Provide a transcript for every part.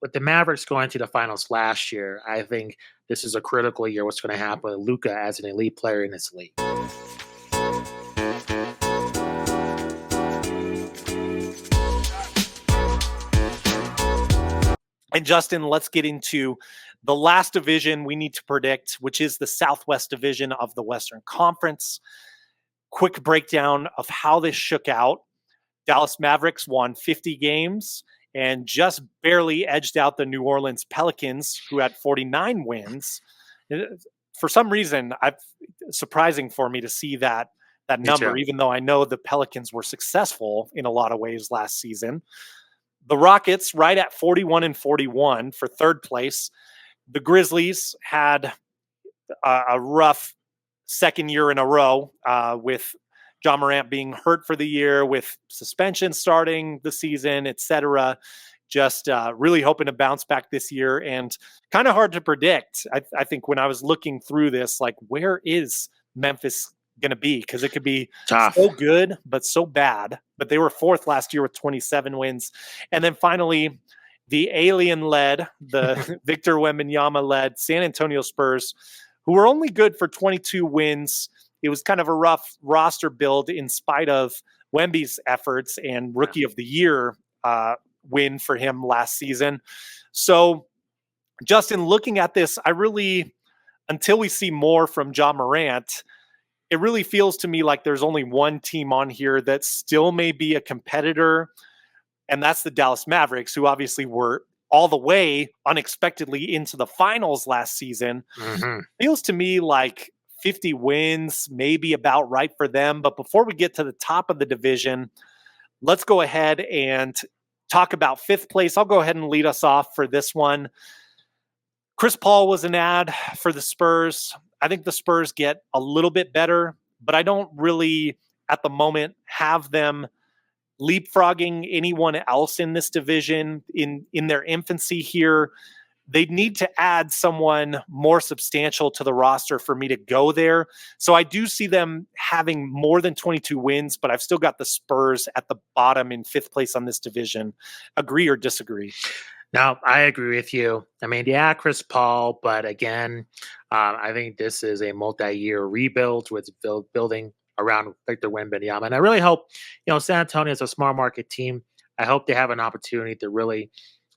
with the Mavericks going to the finals last year, I think this is a critical year. What's going to happen with Luka as an elite player in this league? And Justin, let's get into the last division we need to predict, which is the Southwest Division of the Western Conference. Quick breakdown of how this shook out. Dallas Mavericks won 50 games and just barely edged out the New Orleans Pelicans, who had 49 wins. For some reason, surprising for me to see that number, even though I know the Pelicans were successful in a lot of ways last season. The Rockets right at 41-41 for third place. The Grizzlies had a rough second year in a row with John Morant being hurt for the year, with suspension starting the season, etc. Just really hoping to bounce back this year, and kind of hard to predict. I think when I was looking through this, like, where is Memphis going to be? Because it could be tough, so good, but so bad. But they were fourth last year with 27 wins. And then finally, the alien-led, the Victor Wembanyama-led San Antonio Spurs, who were only good for 22 wins. It was kind of a rough roster build in spite of Wemby's efforts and Rookie of the Year win for him last season. So, Justin, looking at this, until we see more from John Morant, it really feels to me like there's only one team on here that still may be a competitor, and that's the Dallas Mavericks, who obviously were all the way unexpectedly into the finals last season. Feels to me like 50 wins, maybe about right for them. But before we get to the top of the division, let's go ahead and talk about fifth place. I'll go ahead and lead us off for this one. Chris Paul was an ad for the Spurs. I think the Spurs get a little bit better, but I don't really, at the moment, have them leapfrogging anyone else in this division in their infancy here. They'd need to add someone more substantial to the roster for me to go there. So I do see them having more than 22 wins, but I've still got the Spurs at the bottom in fifth place on this division. Agree or disagree? No, I agree with you. I mean, yeah, Chris Paul, but again, I think this is a multi-year rebuild with building around Victor Wembanyama. And I really hope, San Antonio is a smart market team. I hope they have an opportunity to really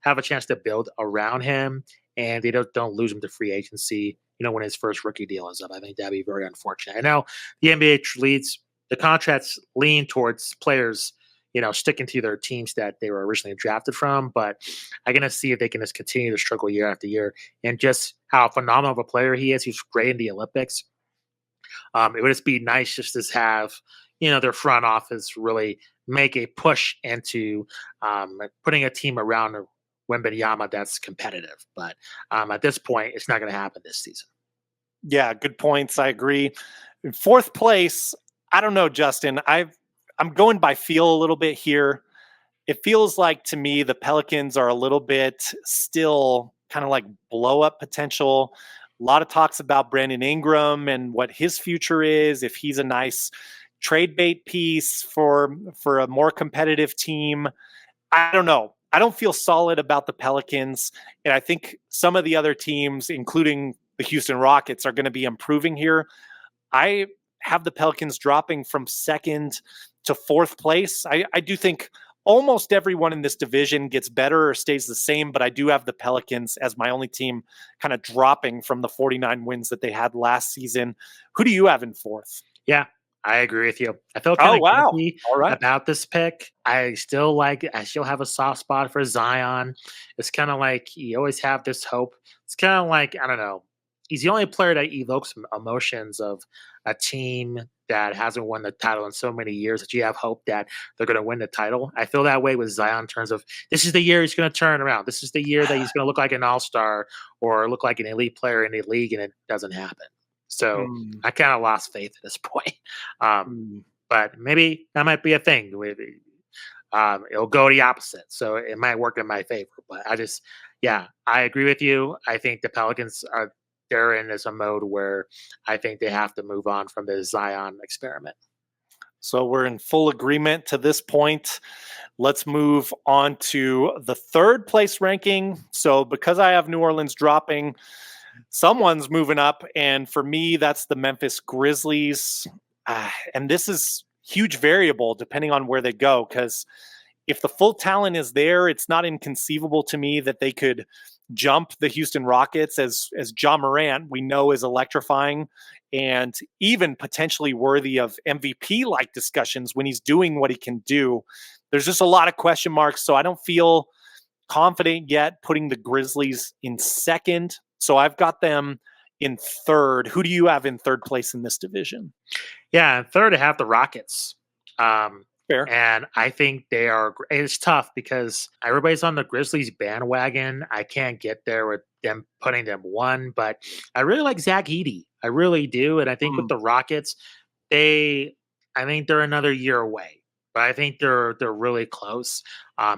have a chance to build around him, and they don't lose him to free agency, when his first rookie deal is up. I think that'd be very unfortunate. I know the NBA the contracts lean towards players, sticking to their teams that they were originally drafted from, but I'm going to see if they can just continue to struggle year after year, and just how phenomenal of a player he is. He's great in the Olympics. It would just be nice just to have, their front office really make a push into putting a team around Wembanyama that's competitive. But at this point, it's not going to happen this season. Yeah, good points. I agree. In fourth place, I don't know, Justin. I'm going by feel a little bit here. It feels like to me the Pelicans are a little bit still kind of like blow up potential. A lot of talks about Brandon Ingram and what his future is, if he's a nice trade bait piece for a more competitive team. I don't know. I don't feel solid about the Pelicans, and I think some of the other teams, including the Houston Rockets, are going to be improving here. I have the Pelicans dropping from second to fourth place. I do think almost everyone in this division gets better or stays the same, but I do have the Pelicans as my only team kind of dropping from the 49 wins that they had last season. Who do you have in fourth? Yeah, I agree with you. I felt kind of guilty about this pick. I still have a soft spot for Zion. It's kind of like you always have this hope. It's kind of like, I don't know, he's the only player that evokes emotions of a team that hasn't won the title in so many years that you have hope that they're going to win the title. I feel that way with Zion in terms of this is the year he's going to turn around. This is the year that he's going to look like an all-star or look like an elite player in the league, and it doesn't happen. So I kind of lost faith at this point. But maybe that might be a thing. It'll go the opposite. So it might work in my favor. But I agree with you. I think the Pelicans they're in a mode where I think they have to move on from the Zion experiment. So we're in full agreement to this point. Let's move on to the third place ranking. So because I have New Orleans dropping, someone's moving up. And for me, that's the Memphis Grizzlies. And this is huge variable depending on where they go, because if the full talent is there, it's not inconceivable to me that they could jump the Houston Rockets, as John Morant we know is electrifying and even potentially worthy of MVP like discussions when he's doing what he can do. There's just a lot of question marks, so I don't feel confident yet putting the Grizzlies in second. So I've got them in third. Who do you have in third place in this division? Yeah, and third, I have the Rockets. Fair. And I think they are. It's tough because everybody's on the Grizzlies bandwagon. I can't get there with them putting them one, but I really like Zach Edey. I really do, and I think with Mm. the Rockets, I think they're another year away, but I think they're really close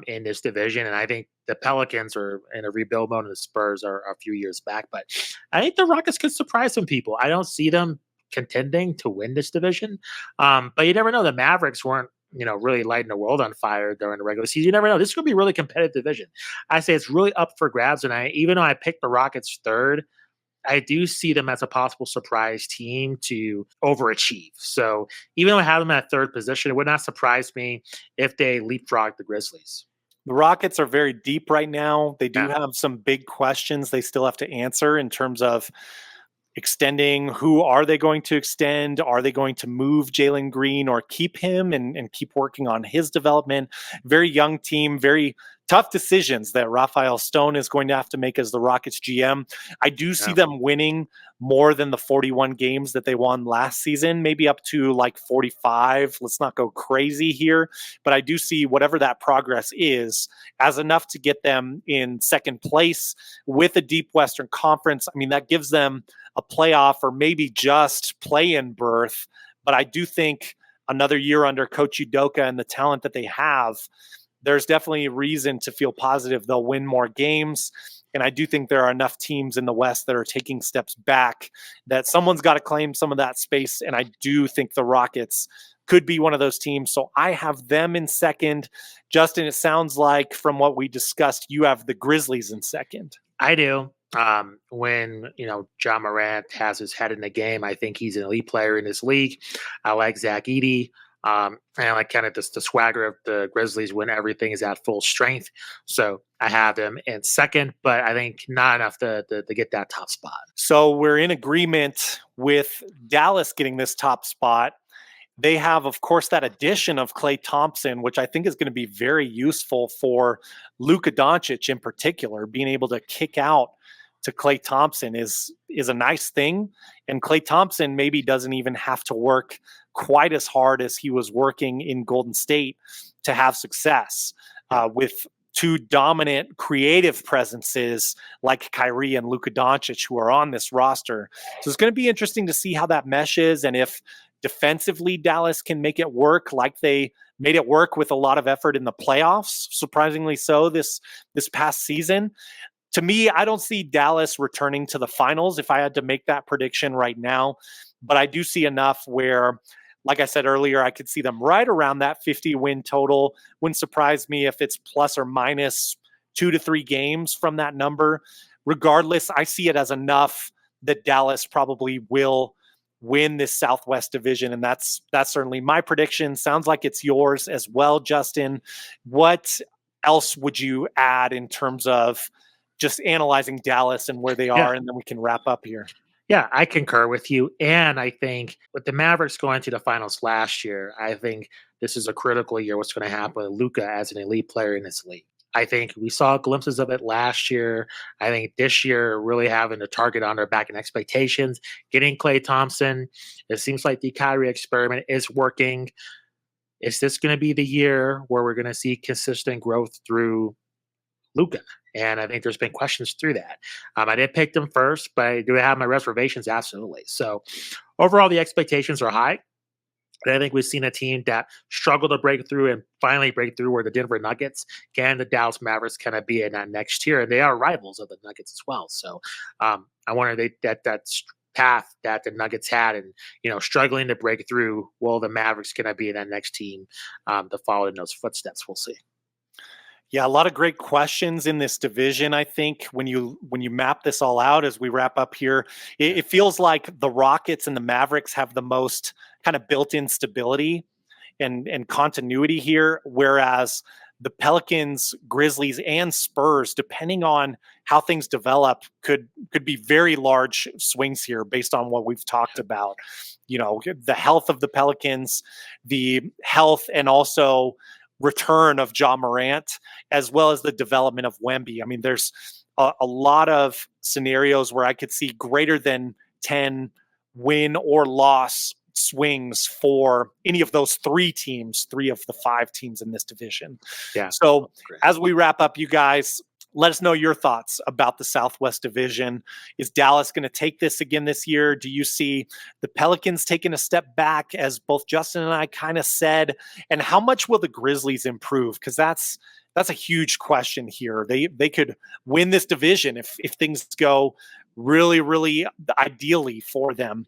in this division, and I think the Pelicans are in a rebuild mode, and the Spurs are a few years back. But I think the Rockets could surprise some people. I don't see them contending to win this division, but you never know. The Mavericks weren't really lighting the world on fire during the regular season. You never know. This could be a really competitive division. I say it's really up for grabs. And even though I picked the Rockets third, I do see them as a possible surprise team to overachieve. So even though I have them at third position, it would not surprise me if they leapfrog the Grizzlies. The Rockets are very deep right now. They do Yeah. have some big questions they still have to answer in terms of extending. Who are they going to extend? Are they going to move Jalen Green or keep him and keep working on his development? Very young team, very tough decisions that Raphael Stone is going to have to make as the Rockets GM. I do see Yeah. them winning more than the 41 games that they won last season, maybe up to like 45. Let's not go crazy here, but I do see whatever that progress is as enough to get them in second place with a deep Western Conference. I mean, that gives them a playoff or maybe just play-in berth. But I do think another year under Coach Udoka and the talent that they have, there's definitely a reason to feel positive they'll win more games. And I do think there are enough teams in the West that are taking steps back that someone's got to claim some of that space. And I do think the Rockets could be one of those teams. So I have them in second. Justin, it sounds like from what we discussed, you have the Grizzlies in second. I do. When John Morant has his head in the game, I think he's an elite player in this league. I like Zach Edey. And I like kind of the swagger of the Grizzlies when everything is at full strength. So I have them in second, but I think not enough to get that top spot. So we're in agreement with Dallas getting this top spot. They have, of course, that addition of Klay Thompson, which I think is going to be very useful for Luka Doncic in particular. Being able to kick out to Klay Thompson is a nice thing. And Klay Thompson maybe doesn't even have to work quite as hard as he was working in Golden State to have success with two dominant creative presences like Kyrie and Luka Doncic who are on this roster. So it's going to be interesting to see how that meshes and if defensively Dallas can make it work like they made it work with a lot of effort in the playoffs, surprisingly so this past season. To me, I don't see Dallas returning to the finals if I had to make that prediction right now, but I do see enough where, like I said earlier, I could see them right around that 50 win total. Wouldn't surprise me if it's plus or minus 2 to 3 games from that number. Regardless, I see it as enough that Dallas probably will win this Southwest division. And that's certainly my prediction. Sounds like it's yours as well, Justin. What else would you add in terms of just analyzing Dallas and where they are? Yeah. And then we can wrap up here. Yeah, I concur with you. And I think with the Mavericks going to the finals last year, I think this is a critical year. What's going to happen with Luka as an elite player in this league? I think we saw glimpses of it last year. I think this year, really having a target on their back and expectations, getting Klay Thompson. It seems like the Kyrie experiment is working. Is this going to be the year where we're going to see consistent growth through Luka? And I think there's been questions through that. I did pick them first, but do I have my reservations? Absolutely. So overall, the expectations are high. And I think we've seen a team that struggled to break through and finally break through where the Denver Nuggets can the Dallas Mavericks kind of be in that next year. And they are rivals of the Nuggets as well. So I wonder that path that the Nuggets had, and struggling to break through. Will the Mavericks gonna be that next team to follow in those footsteps? We'll see. Yeah, a lot of great questions in this division. I think when you map this all out as we wrap up here, it feels like the Rockets and the Mavericks have the most kind of built-in stability and continuity here, whereas the Pelicans, Grizzlies, and Spurs, depending on how things develop, could be very large swings here based on what we've talked about. The health of the Pelicans, the health and also return of Ja Morant, as well as the development of Wemby. I mean, there's a lot of scenarios where I could see greater than 10 win or loss swings for any of those three of the five teams in this division. Yeah. So as we wrap up, you guys, let us know your thoughts about the Southwest Division. Is Dallas going to take this again this year? Do you see the Pelicans taking a step back, as both Justin and I kind of said? And how much will the Grizzlies improve? Because that's a huge question here. They could win this division if things go really, really ideally for them.